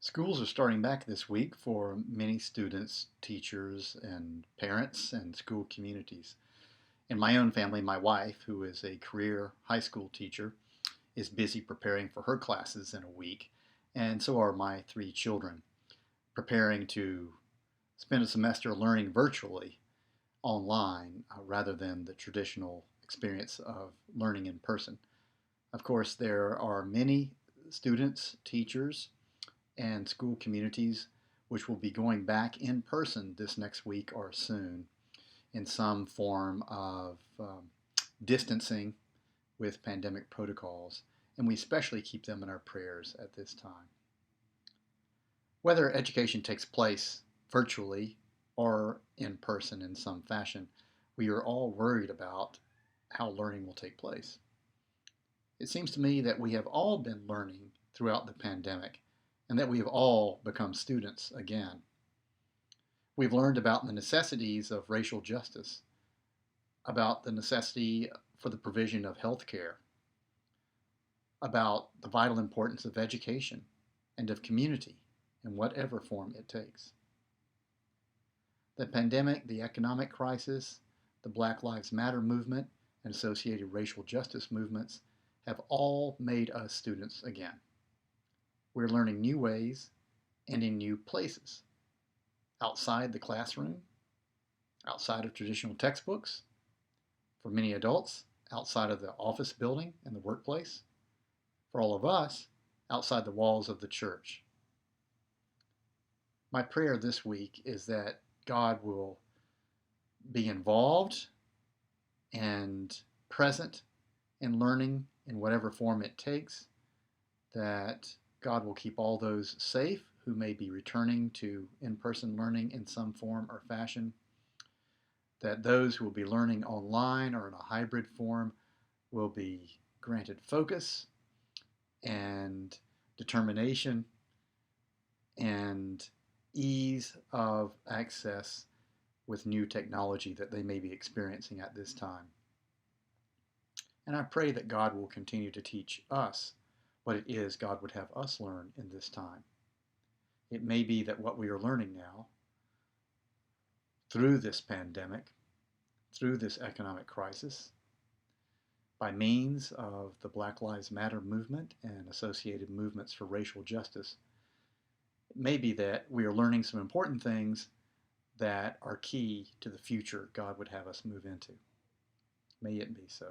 Schools are starting back this week for many students, teachers, and parents and school communities. In my own family, my wife, who is a career high school teacher, is busy preparing for her classes in a week, and so are my three children, preparing to spend a semester learning virtually online rather than the traditional experience of learning in person. Of course, there are many students, teachers, and school communities which will be going back in person this next week or soon in some form of distancing with pandemic protocols, and we especially keep them in our prayers at this time. Whether education takes place virtually or in person in some fashion, we are all worried about how learning will take place. It seems to me that we have all been learning throughout the pandemic and that we have all become students again. We've learned about the necessities of racial justice, about the necessity for the provision of health care, about the vital importance of education and of community in whatever form it takes. The pandemic, the economic crisis, the Black Lives Matter movement, and associated racial justice movements have all made us students again. We're learning new ways and in new places, outside the classroom, outside of traditional textbooks, for many adults, outside of the office building and the workplace, for all of us, outside the walls of the church. My prayer this week is that God will be involved and present in learning in whatever form it takes, that God will keep all those safe who may be returning to in-person learning in some form or fashion, that those who will be learning online or in a hybrid form will be granted focus and determination and ease of access with new technology that they may be experiencing at this time. And I pray that God will continue to teach us what it is God would have us learn in this time. It may be that what we are learning now, through this pandemic, through this economic crisis, by means of the Black Lives Matter movement and associated movements for racial justice, it may be that we are learning some important things that are key to the future God would have us move into. May it be so.